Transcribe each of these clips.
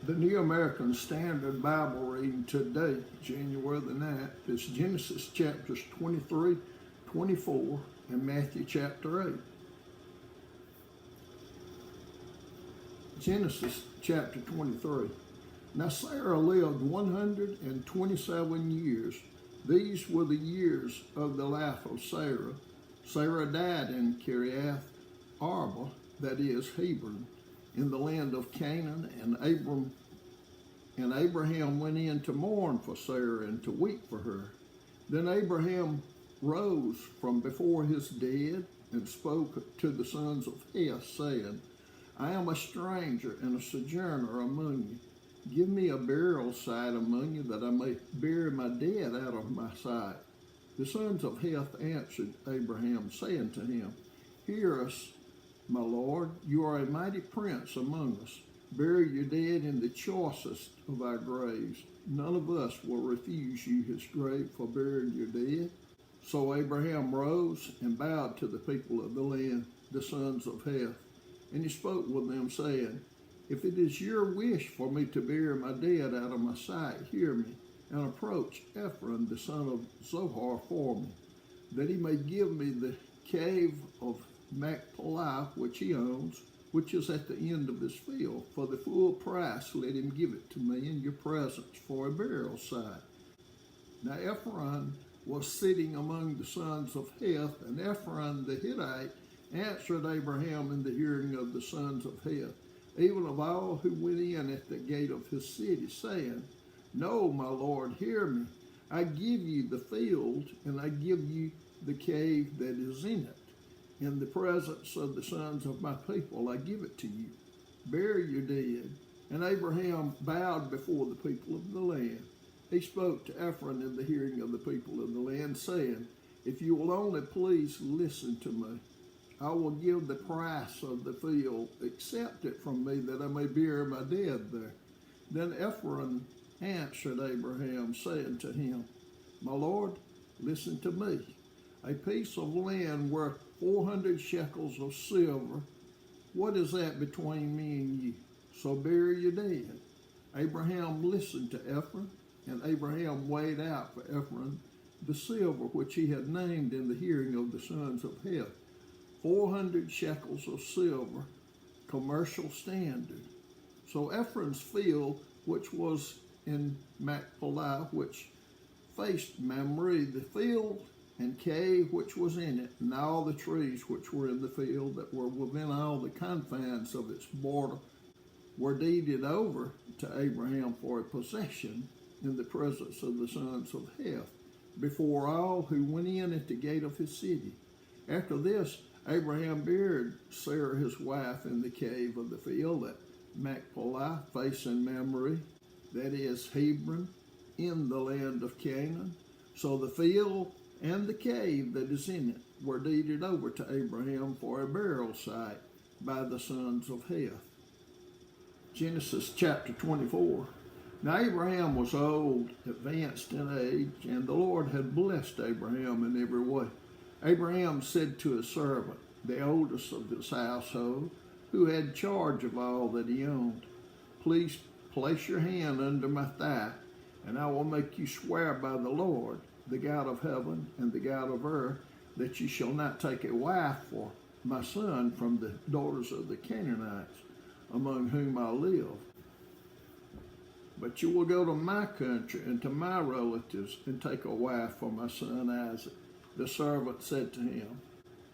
The New American Standard Bible reading today, January the 9th, is Genesis chapters 23, 24, and Matthew chapter 8. Genesis chapter 23. Now Sarah lived 127 years. These were the years of the life of Sarah. Sarah died in Kiriath Arba, that is Hebron, in the land of Canaan, and Abraham went in to mourn for Sarah and to weep for her. Then Abraham rose from before his dead and spoke to the sons of Heth, saying, I am a stranger and a sojourner among you. Give me a burial site among you, that I may bury my dead out of my sight. The sons of Heth answered Abraham, saying to him, Hear us, my Lord, you are a mighty prince among us. Bury your dead in the choicest of our graves. None of us will refuse you his grave for burying your dead. So Abraham rose and bowed to the people of the land, the sons of Heth. And he spoke with them, saying, If it is your wish for me to bury my dead out of my sight, hear me, and approach Ephron, the son of Zohar, for me, that he may give me the cave of Machpelah, which he owns, which is at the end of his field. For the full price let him give it to me in your presence for a burial site. Now Ephron was sitting among the sons of Heth, and Ephron the Hittite answered Abraham in the hearing of the sons of Heth, even of all who went in at the gate of his city, saying, No, my Lord, hear me. I give you the field, and I give you the cave that is in it. In the presence of the sons of my people, I give it to you. Bury your dead. And Abraham bowed before the people of the land. He spoke to Ephron in the hearing of the people of the land, saying, If you will only please listen to me, I will give the price of the field. Accept it from me, that I may bury my dead there. Then Ephron answered Abraham, saying to him, My Lord, listen to me. A piece of land worth 400 shekels of silver. What is that between me and you? So bury your dead. Abraham listened to Ephron, and Abraham weighed out for Ephron the silver which he had named in the hearing of the sons of Heth. 400 shekels of silver, commercial standard. So Ephron's field, which was in Machpelah, which faced Mamre, the field and cave which was in it, and all the trees which were in the field that were within all the confines of its border, were deeded over to Abraham for a possession in the presence of the sons of Heth, before all who went in at the gate of his city. After this, Abraham buried Sarah his wife in the cave of the field at Machpelah, facing Mamre, that is Hebron, in the land of Canaan. So the field and the cave that is in it were deeded over to Abraham for a burial site by the sons of Heth. Genesis chapter 24. Now Abraham was old, advanced in age, and the Lord had blessed Abraham in every way. Abraham said to his servant, the oldest of his household, who had charge of all that he owned, Please place your hand under my thigh, and I will make you swear by the Lord, the God of heaven and the God of earth, that you shall not take a wife for my son from the daughters of the Canaanites, among whom I live. But you will go to my country and to my relatives and take a wife for my son Isaac. The servant said to him,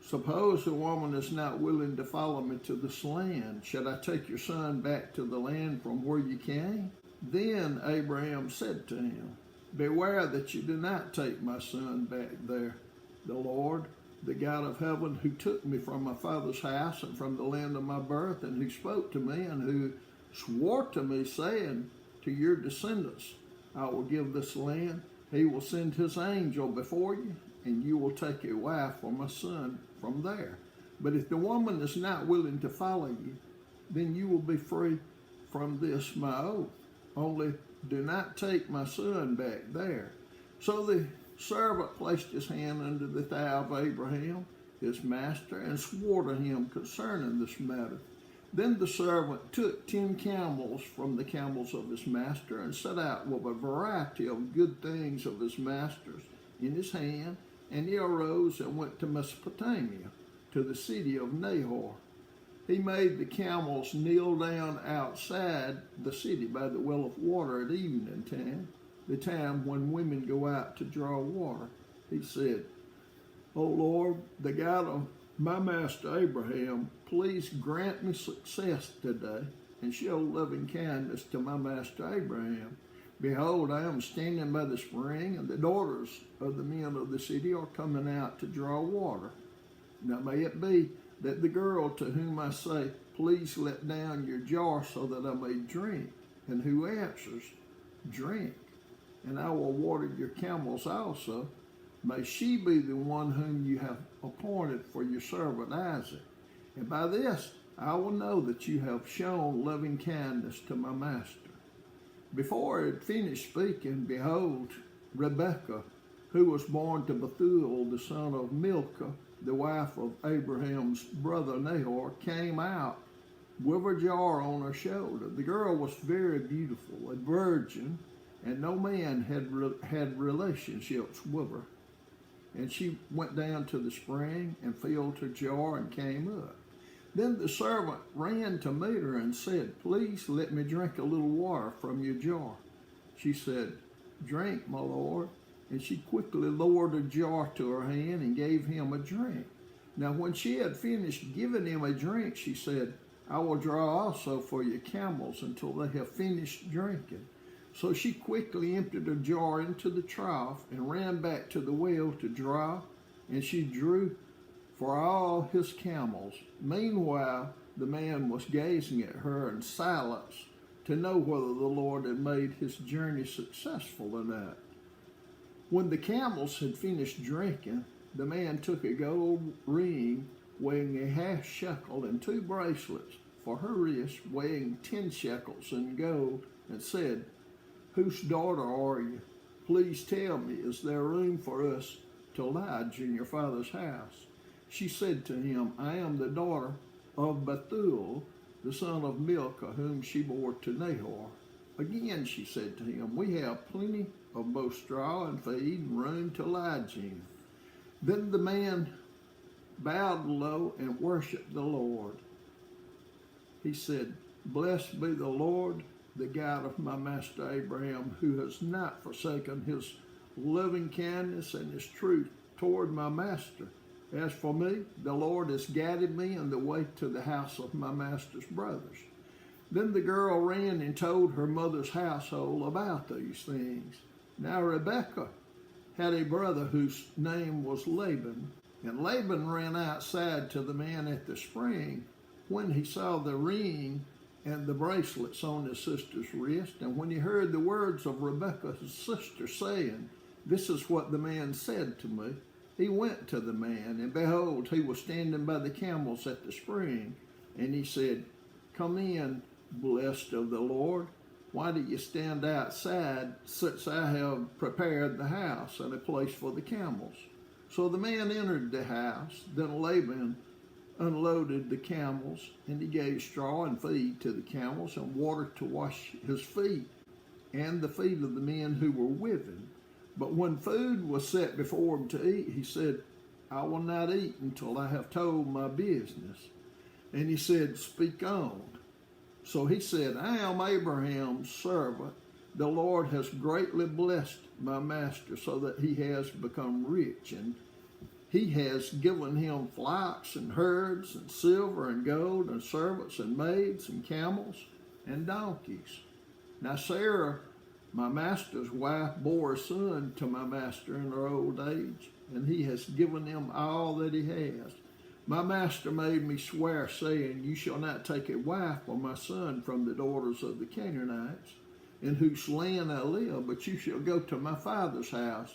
Suppose the woman is not willing to follow me to this land. Should I take your son back to the land from where you came? Then Abraham said to him, Beware that you do not take my son back there. The Lord, the God of heaven, who took me from my father's house and from the land of my birth, and who spoke to me and who swore to me, saying, To your descendants I will give this land. He will send his angel before you, and you will take a wife for my son from there. But if the woman is not willing to follow you, then you will be free from this my oath. Only do not take my son back there. So the servant placed his hand under the thigh of Abraham, his master, and swore to him concerning this matter. Then the servant took 10 camels from the camels of his master and set out with a variety of good things of his master's in his hand, and he arose and went to Mesopotamia, to the city of Nahor. He made the camels kneel down outside the city by the well of water at evening time, the time when women go out to draw water. He said, O Lord, the God of my master Abraham, please grant me success today and show loving kindness to my master Abraham. Behold, I am standing by the spring, and the daughters of the men of the city are coming out to draw water. Now may it be that the girl to whom I say, please let down your jar so that I may drink, and who answers, drink, and I will water your camels also, may she be the one whom you have appointed for your servant Isaac. And by this I will know that you have shown loving kindness to my master. Before I had finished speaking, behold, Rebekah, who was born to Bethuel, the son of Milcah, the wife of Abraham's brother Nahor, came out with a jar on her shoulder. The girl was very beautiful, a virgin, and no man had relationships with her. And she went down to the spring and filled her jar and came up. Then the servant ran to meet her and said, please let me drink a little water from your jar. She said, drink, my lord. And she quickly lowered a jar to her hand and gave him a drink. Now when she had finished giving him a drink, she said, I will draw also for your camels until they have finished drinking. So she quickly emptied a jar into the trough and ran back to the well to draw, and she drew for all his camels. Meanwhile, the man was gazing at her in silence to know whether the Lord had made his journey successful or not. When the camels had finished drinking, the man took a gold ring weighing a half shekel and 2 bracelets for her wrist weighing 10 shekels in gold, and said, whose daughter are you? Please tell me, is there room for us to lodge in your father's house? She said to him, I am the daughter of Bethuel, the son of Milcah, whom she bore to Nahor. Again she said to him, we have plenty of both straw and feed and room to lodge in. Then the man bowed low and worshipped the Lord. He said, blessed be the Lord, the God of my master Abraham, who has not forsaken his loving kindness and his truth toward my master. As for me, the Lord has guided me in the way to the house of my master's brothers. Then the girl ran and told her mother's household about these things. Now Rebekah had a brother whose name was Laban, and Laban ran outside to the man at the spring when he saw the ring and the bracelets on his sister's wrist, and when he heard the words of Rebekah, his sister, saying, this is what the man said to me, he went to the man, and behold, he was standing by the camels at the spring, and he said, come in, blessed of the Lord. Why do you stand outside, since I have prepared the house and a place for the camels? So the man entered the house. Then Laban unloaded the camels, and he gave straw and feed to the camels and water to wash his feet and the feet of the men who were with him. But when food was set before him to eat, he said, I will not eat until I have told my business. And he said, speak on. So he said, I am Abraham's servant. The Lord has greatly blessed my master so that he has become rich, and he has given him flocks and herds and silver and gold and servants and maids and camels and donkeys. Now Sarah, my master's wife, bore a son to my master in her old age, and he has given him all that he has. My master made me swear, saying, you shall not take a wife for my son from the daughters of the Canaanites, in whose land I live, but you shall go to my father's house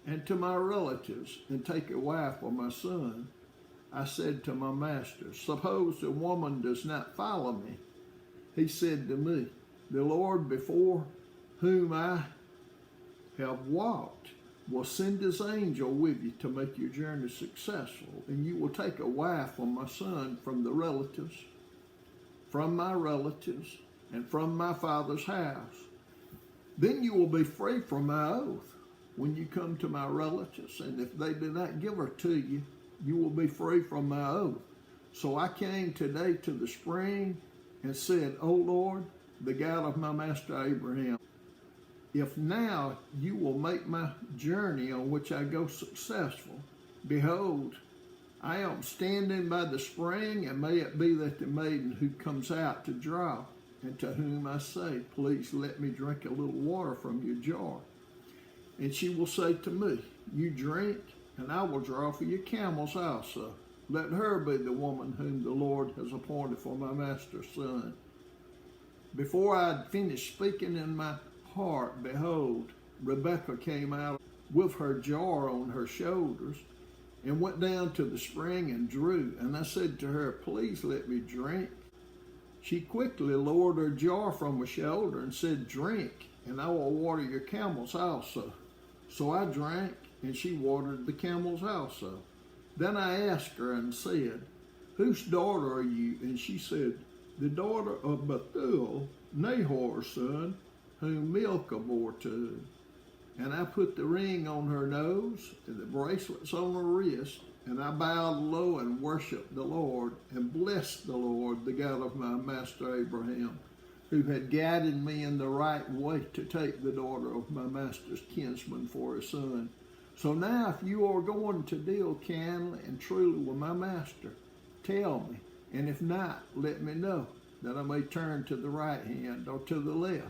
and to my relatives, and take a wife for my son. I said to my master, suppose the woman does not follow me. He said to me, the Lord before whom I have walked will send his angel with you to make your journey successful, and you will take a wife for my son from the relatives from my relatives, and from my father's house. Then you will be free from my oath when you come to my relatives, and if they do not give her to you, you will be free from my oath. So I came today to the spring and said, O Lord, the God of my master Abraham, if now you will make my journey on which I go successful, behold, I am standing by the spring, and may it be that the maiden who comes out to draw, and to whom I say, please let me drink a little water from your jar. And she will say to me, you drink, and I will draw for your camels also. Let her be the woman whom the Lord has appointed for my master's son. Before I had finished speaking in my heart, behold, Rebekah came out with her jar on her shoulders, and went down to the spring and drew. And I said to her, please let me drink. She quickly lowered her jar from her shoulder and said, drink, and I will water your camels also. So I drank, and she watered the camels also. Then I asked her and said, whose daughter are you? And she said, the daughter of Bethuel, Nahor's son, whom Milcah bore to. And I put the ring on her nose and the bracelets on her wrist, and I bowed low and worshiped the Lord, and blessed the Lord, the God of my master Abraham, who had guided me in the right way to take the daughter of my master's kinsman for his son. So now if you are going to deal candidly and truly with my master, tell me, and if not, let me know, that I may turn to the right hand or to the left.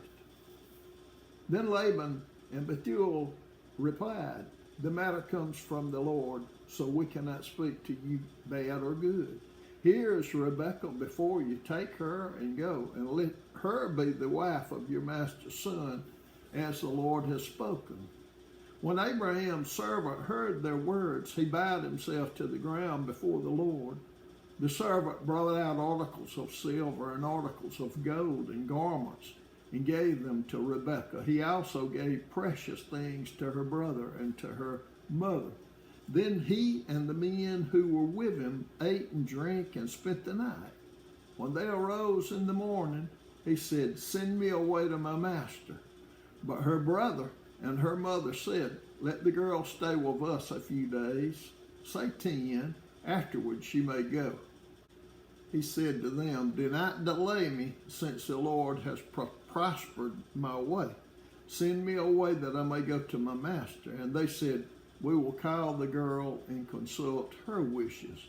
Then Laban and Bethuel replied, the matter comes from the Lord, so we cannot speak to you bad or good. Here is Rebekah before you. Take her and go, and let her be the wife of your master's son, as the Lord has spoken. When Abraham's servant heard their words, he bowed himself to the ground before the Lord. The servant brought out articles of silver and articles of gold and garments, and gave them to Rebekah. He also gave precious things to her brother and to her mother. Then he and the men who were with him ate and drank and spent the night. When they arose in the morning, he said, send me away to my master. But her brother and her mother said, let the girl stay with us a few days, say 10, afterwards she may go. He said to them, do not delay me, since the Lord has prospered my way. Send me away that I may go to my master. And they said, we will call the girl and consult her wishes.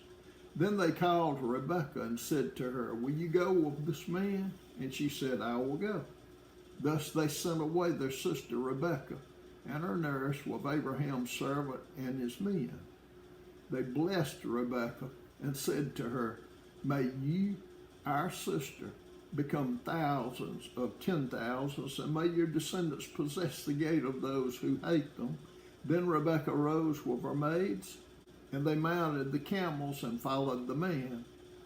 Then they called Rebekah and said to her, will you go with this man? And she said, I will go. Thus they sent away their sister Rebekah and her nurse with Abraham's servant and his men. They blessed Rebekah and said to her, may you, our sister, become thousands of 10,000s, and may your descendants possess the gate of those who hate them. Then Rebekah rose with her maids, and they mounted the camels and followed the man.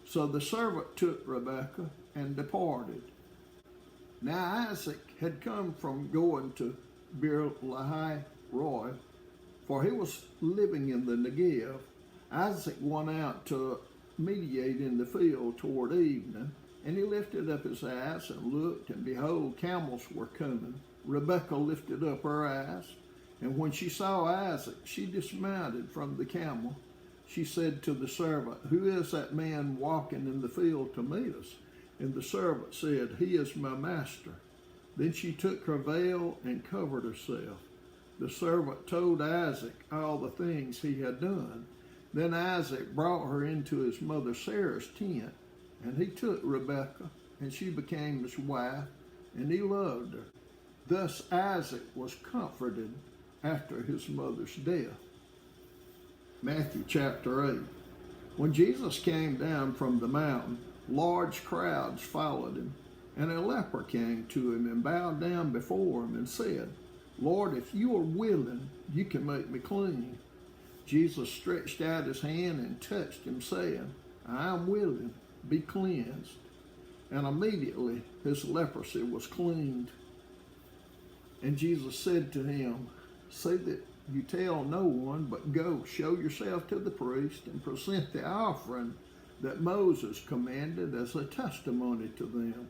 So the servant took Rebekah and departed. Now Isaac had come from going to Beer-lahai-roi, for he was living in the Negev. Isaac went out to mediate in the field toward evening, and he lifted up his eyes and looked, and behold, camels were coming. Rebekah lifted up her eyes, and when she saw Isaac, she dismounted from the camel. She said to the servant, who is that man walking in the field to meet us? And the servant said, he is my master. Then she took her veil and covered herself. The servant told Isaac all the things he had done. Then Isaac brought her into his mother Sarah's tent, and he took Rebekah, and she became his wife, and he loved her. Thus Isaac was comforted after his mother's death. Matthew chapter 8. When Jesus came down from the mountain, large crowds followed him, and a leper came to him and bowed down before him and said, Lord, if you are willing, you can make me clean. Jesus stretched out his hand and touched him, saying, I am willing, be cleansed. And immediately his leprosy was cleaned. And Jesus said to him, see that you tell no one, but go, show yourself to the priest, and present the offering that Moses commanded as a testimony to them.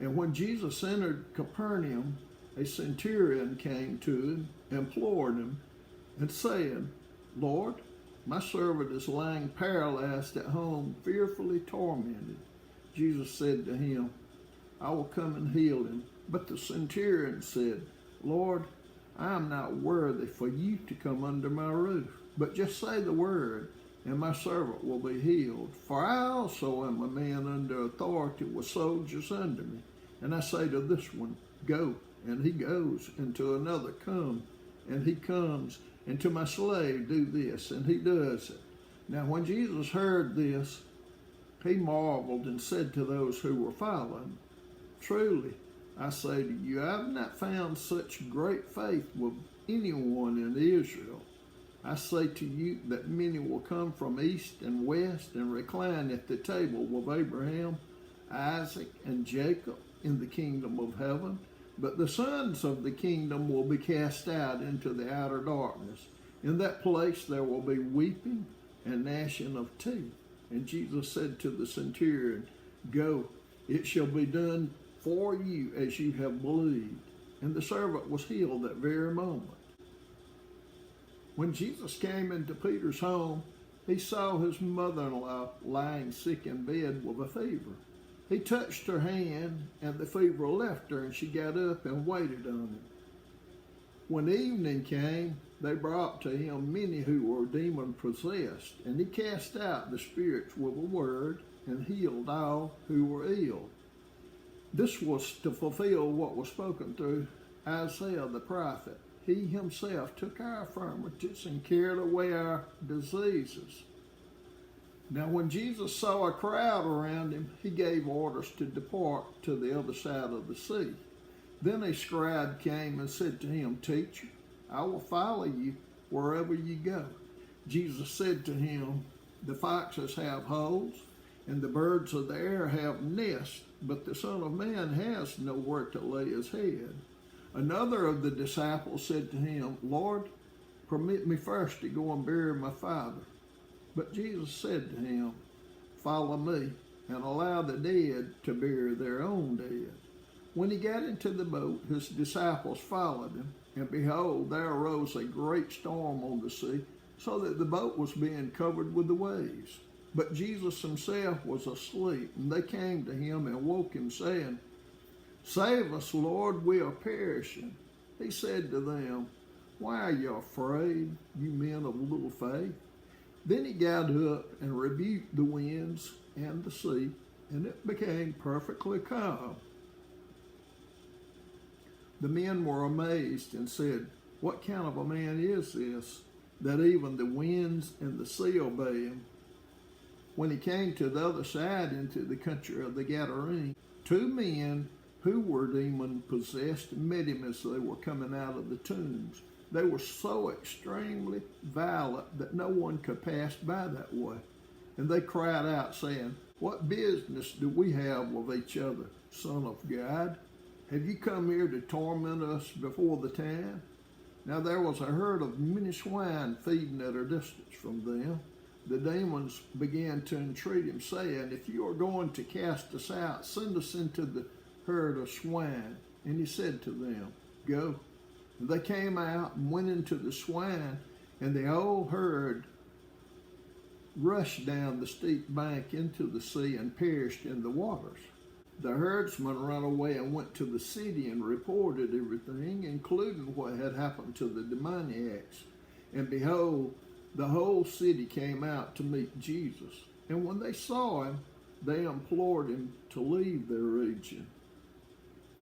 And when Jesus entered Capernaum, a centurion came to him, implored him, and said, Lord, my servant is lying paralyzed at home, fearfully tormented. Jesus said to him, I will come and heal him. But the centurion said, Lord, I am not worthy for you to come under my roof, but just say the word, and my servant will be healed. For I also am a man under authority with soldiers under me. And I say to this one, go, and he goes, and to another, come, and he comes, and to my slave, do this, and he does it. Now when Jesus heard this, he marveled and said to those who were following, truly, I say to you, I have not found such great faith with anyone in Israel. I say to you that many will come from east and west and recline at the table with Abraham, Isaac, and Jacob in the kingdom of heaven. But the sons of the kingdom will be cast out into the outer darkness. In that place there will be weeping and gnashing of teeth. And Jesus said to the centurion, go, it shall be done for you as you have believed. And the servant was healed that very moment. When Jesus came into Peter's home, he saw his mother-in-law lying sick in bed with a fever. He touched her hand, and the fever left her, and she got up and waited on him. When evening came, they brought to him many who were demon-possessed, and he cast out the spirits with a word and healed all who were ill. This was to fulfill what was spoken through Isaiah the prophet. He himself took our infirmities and carried away our diseases. Now when Jesus saw a crowd around him, he gave orders to depart to the other side of the sea. Then a scribe came and said to him, Teacher, I will follow you wherever you go. Jesus said to him, the foxes have holes, and the birds of the air have nests, but the Son of Man has nowhere to lay his head. Another of the disciples said to him, Lord, permit me first to go and bury my father. But Jesus said to him, follow me, and allow the dead to bury their own dead. When he got into the boat, his disciples followed him, and behold, there arose a great storm on the sea, so that the boat was being covered with the waves. But Jesus himself was asleep, and they came to him and woke him, saying, Save us, Lord, we are perishing. He said to them, Why are you afraid, you men of little faith? Then he got up and rebuked the winds and the sea, and it became perfectly calm. The men were amazed and said, What kind of a man is this, that even the winds and the sea obey him? When he came to the other side into the country of the Gadarenes, two men who were demon-possessed met him as they were coming out of the tombs. They were so extremely violent that no one could pass by that way. And they cried out, saying, What business do we have with each other, Son of God? Have you come here to torment us before the time? Now there was a herd of many swine feeding at a distance from them. The demons began to entreat him, saying, If you are going to cast us out, send us into the herd of swine. And he said to them, Go. And they came out and went into the swine, and the whole herd rushed down the steep bank into the sea and perished in the waters. The herdsmen ran away and went to the city and reported everything, including what had happened to the demoniacs. And behold, the whole city came out to meet Jesus. And when they saw him, they implored him to leave their region.